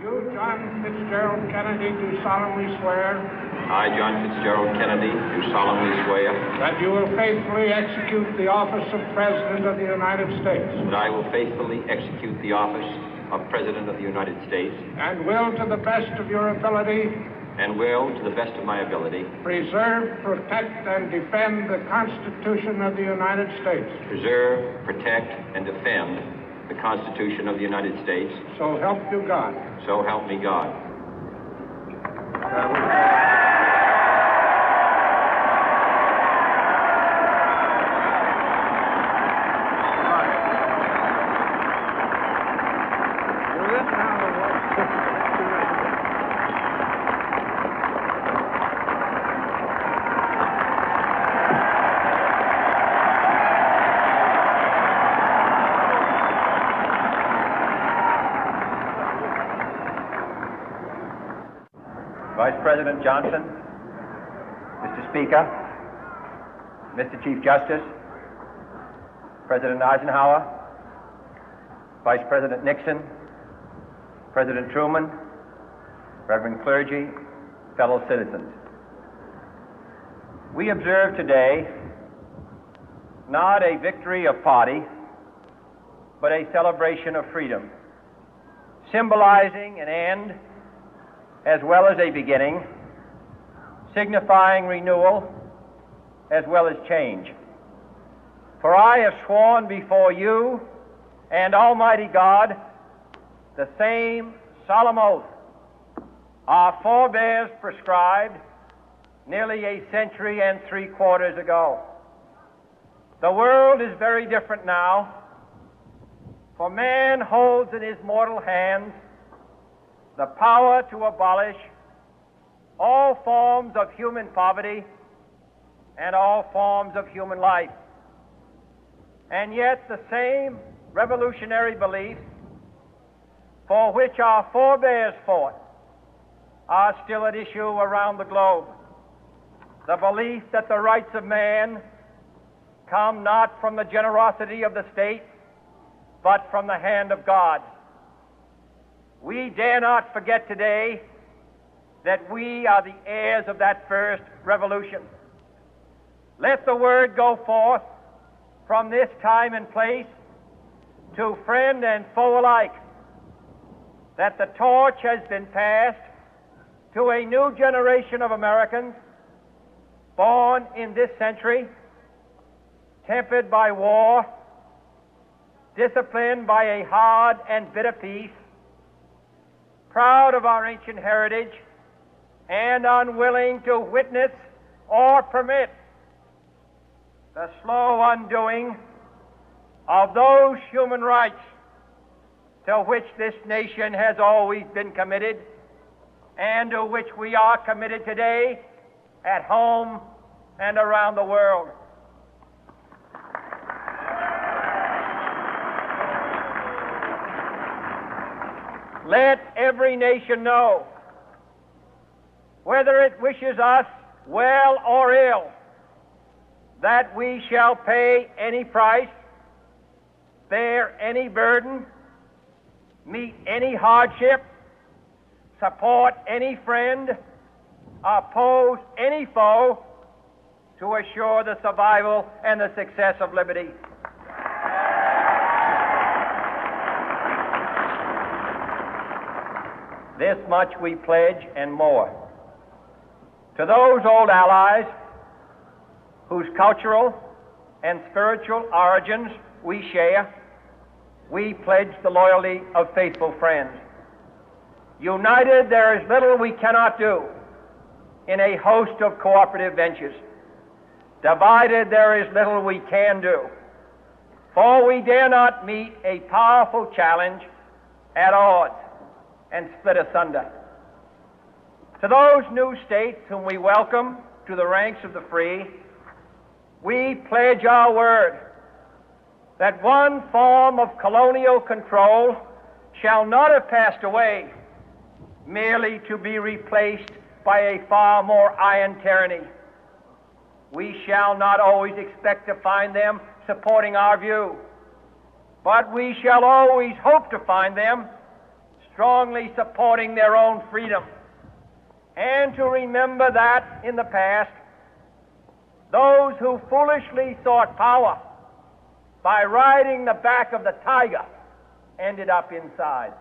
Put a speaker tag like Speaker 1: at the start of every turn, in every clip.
Speaker 1: You, John Fitzgerald Kennedy, do solemnly swear.
Speaker 2: I, John Fitzgerald Kennedy, do solemnly swear.
Speaker 1: That you will faithfully execute the office of President of the United States.
Speaker 2: That I will faithfully execute the office of President of the United States.
Speaker 1: And will, to the best of your ability.
Speaker 2: And will, to the best of my ability.
Speaker 1: Preserve, protect, and defend the Constitution of the United States.
Speaker 2: Preserve, protect, and defend the Constitution of the United States.
Speaker 1: So help you God.
Speaker 2: So help me God.
Speaker 3: Vice President Johnson, Mr. Speaker, Mr. Chief Justice, President Eisenhower, Vice President Nixon, President Truman, Reverend clergy, fellow citizens. We observe today not a victory of party, but a celebration of freedom, symbolizing an end as well as a beginning, signifying renewal as well as change. For I have sworn before you and Almighty God the same solemn oath our forebears prescribed nearly a century and 3/4 ago. The world is very different now, for man holds in his mortal hands the power to abolish all forms of human poverty and all forms of human life. And yet the same revolutionary beliefs for which our forebears fought are still at issue around the globe. The belief that the rights of man come not from the generosity of the state, but from the hand of God. We dare not forget today that we are the heirs of that first revolution. Let the word go forth from this time and place to friend and foe alike that the torch has been passed to a new generation of Americans born in this century, tempered by war, disciplined by a hard and bitter peace, proud of our ancient heritage, and unwilling to witness or permit the slow undoing of those human rights to which this nation has always been committed and to which we are committed today at home and around the world. Let every nation know, whether it wishes us well or ill, that we shall pay any price, bear any burden, meet any hardship, support any friend, oppose any foe to assure the survival and the success of liberty. This much we pledge and more. To those old allies whose cultural and spiritual origins we share, we pledge the loyalty of faithful friends. United, there is little we cannot do in a host of cooperative ventures. Divided, there is little we can do, for we dare not meet a powerful challenge at odds and split asunder. To those new states whom we welcome to the ranks of the free, we pledge our word that one form of colonial control shall not have passed away merely to be replaced by a far more iron tyranny. We shall not always expect to find them supporting our view, but we shall always hope to find them strongly supporting their own freedom, and to remember that in the past, those who foolishly sought power by riding the back of the tiger ended up inside.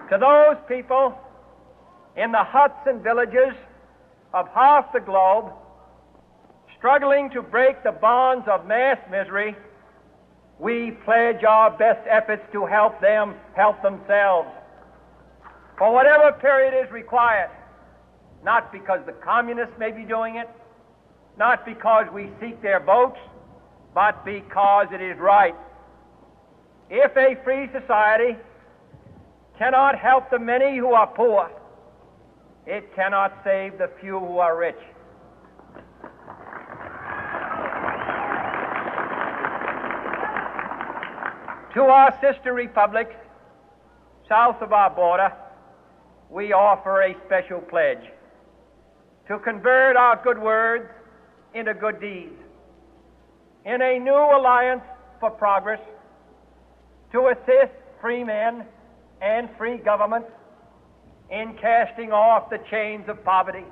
Speaker 3: To those people in the huts and villages of half the globe struggling to break the bonds of mass misery, we pledge our best efforts to help them help themselves for whatever period is required, not because the communists may be doing it, not because we seek their votes, but because it is right. If a free society cannot help the many who are poor, it cannot save the few who are rich. To our sister republics south of our border, we offer a special pledge to convert our good words into good deeds, in a new alliance for progress, to assist free men and free governments in casting off the chains of poverty.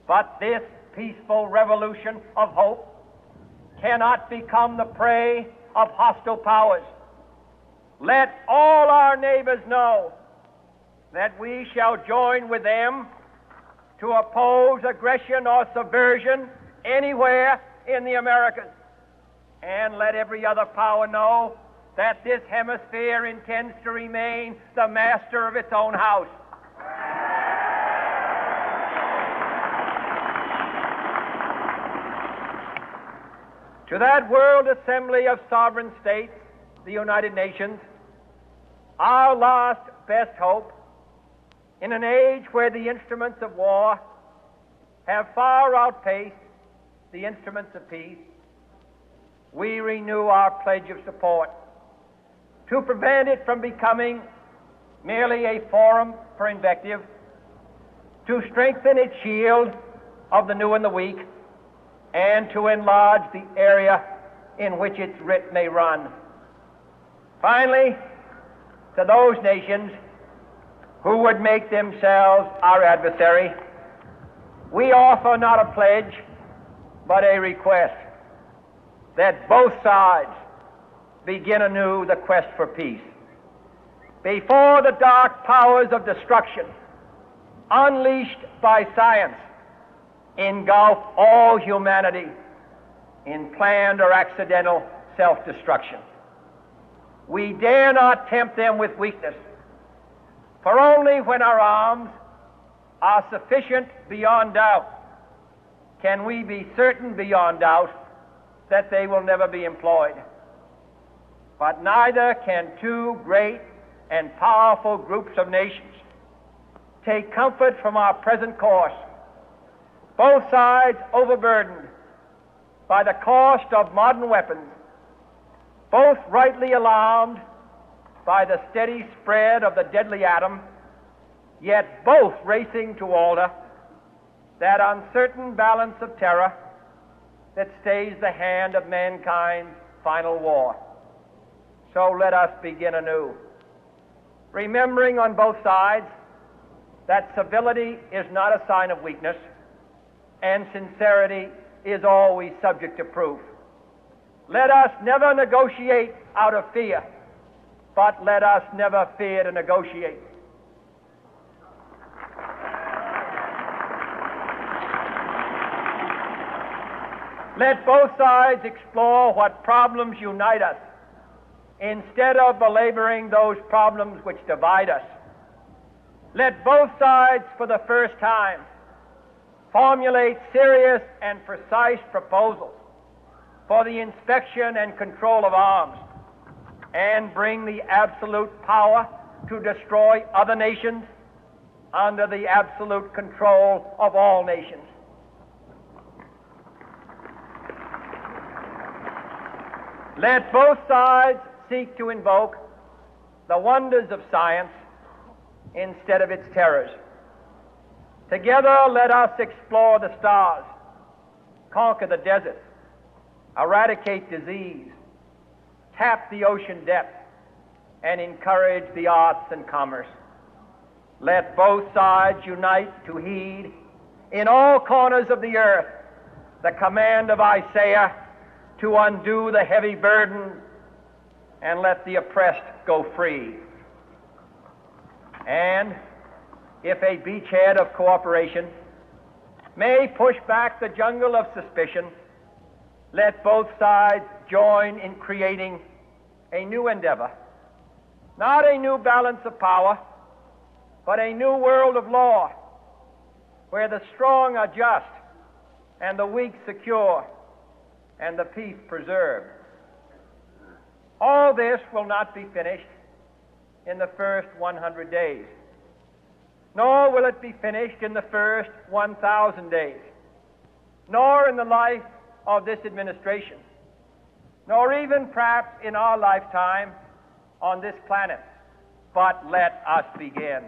Speaker 3: But this peaceful revolution of hope cannot become the prey of hostile powers. Let all our neighbors know that we shall join with them to oppose aggression or subversion anywhere in the Americas. And let every other power know that this hemisphere intends to remain the master of its own house. To that World Assembly of Sovereign States, the United Nations, our last best hope, in an age where the instruments of war have far outpaced the instruments of peace, we renew our pledge of support to prevent it from becoming merely a forum for invective, to strengthen its shield of the new and the weak, and to enlarge the area in which its writ may run. Finally, to those nations who would make themselves our adversary, we offer not a pledge, but a request that both sides begin anew the quest for peace. Before the dark powers of destruction, unleashed by science, engulf all humanity in planned or accidental self-destruction, we dare not tempt them with weakness, for only when our arms are sufficient beyond doubt can we be certain beyond doubt that they will never be employed. But neither can two great and powerful groups of nations take comfort from our present course, both sides overburdened by the cost of modern weapons, both rightly alarmed by the steady spread of the deadly atom, yet both racing to alter that uncertain balance of terror that stays the hand of mankind's final war. So let us begin anew, remembering on both sides that civility is not a sign of weakness, and sincerity is always subject to proof. Let us never negotiate out of fear, but let us never fear to negotiate. Let both sides explore what problems unite us, instead of belaboring those problems which divide us. Let both sides, for the first time, formulate serious and precise proposals for the inspection and control of arms, and bring the absolute power to destroy other nations under the absolute control of all nations. Let both sides seek to invoke the wonders of science instead of its terrors. Together, let us explore the stars, conquer the deserts, eradicate disease, tap the ocean depth, and encourage the arts and commerce. Let both sides unite to heed in all corners of the earth the command of Isaiah to undo the heavy burden and let the oppressed go free. And if a beachhead of cooperation may push back the jungle of suspicion, let both sides join in creating a new endeavor, not a new balance of power, but a new world of law, where the strong are just and the weak secure and the peace preserved. All this will not be finished in the first 100 days, nor will it be finished in the first 1,000 days, nor in the life of this administration, nor even perhaps in our lifetime on this planet. But let us begin.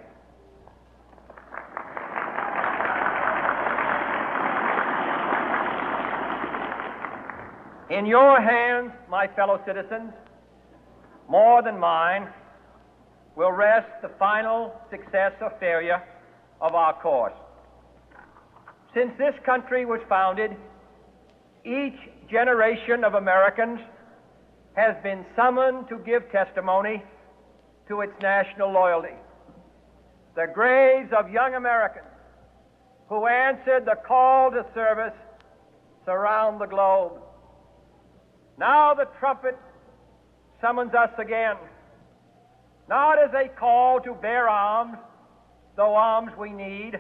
Speaker 3: In your hands, my fellow citizens, more than mine, will rest the final success or failure of our course. Since this country was founded, each generation of Americans has been summoned to give testimony to its national loyalty. The graves of young Americans who answered the call to service surround the globe. Now the trumpet summons us again, not as a call to bear arms, though arms we need,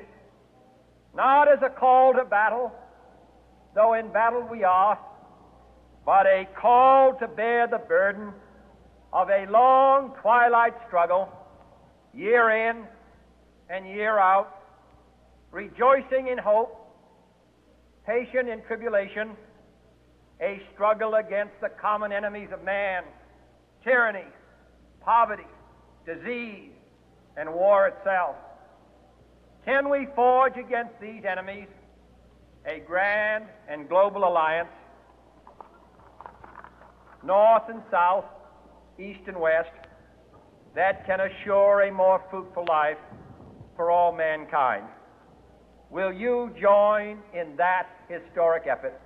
Speaker 3: not as a call to battle, though in battle we are, but a call to bear the burden of a long twilight struggle, year in and year out, rejoicing in hope, patient in tribulation, a struggle against the common enemies of man, tyranny, poverty, disease, and war itself. Can we forge against these enemies a grand and global alliance, north and south, east and west, that can assure a more fruitful life for all mankind? Will you join in that historic effort?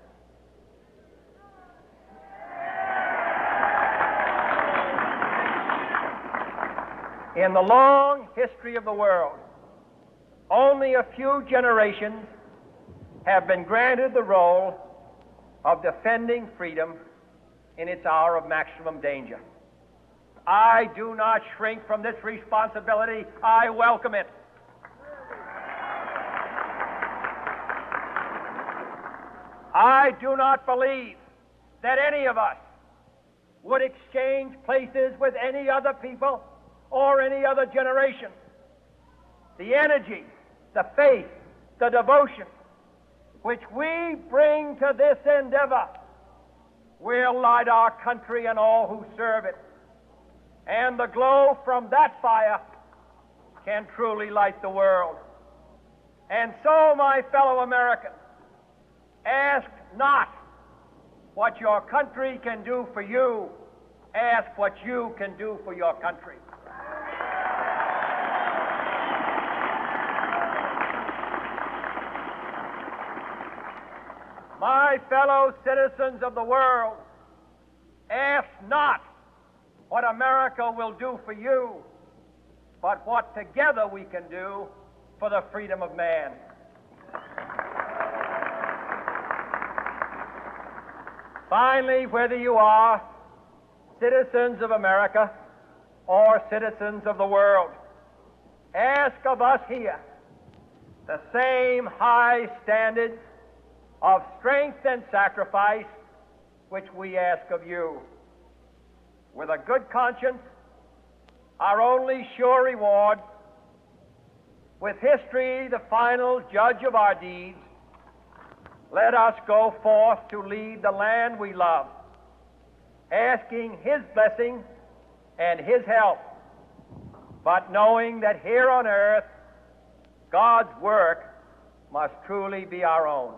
Speaker 3: In the long history of the world, only a few generations have been granted the role of defending freedom in its hour of maximum danger. I do not shrink from this responsibility. I welcome it. I do not believe that any of us would exchange places with any other people or any other generation. The energy, the faith, the devotion which we bring to this endeavor will light our country and all who serve it. And the glow from that fire can truly light the world. And so, my fellow Americans, ask not what your country can do for you. Ask what you can do for your country. My fellow citizens of the world, ask not what America will do for you, but what together we can do for the freedom of man. Finally, whether you are citizens of America or citizens of the world, ask of us here the same high standards of strength and sacrifice which we ask of you. With a good conscience, our only sure reward, with history the final judge of our deeds, let us go forth to lead the land we love, asking His blessing and His help, but knowing that here on earth God's work must truly be our own.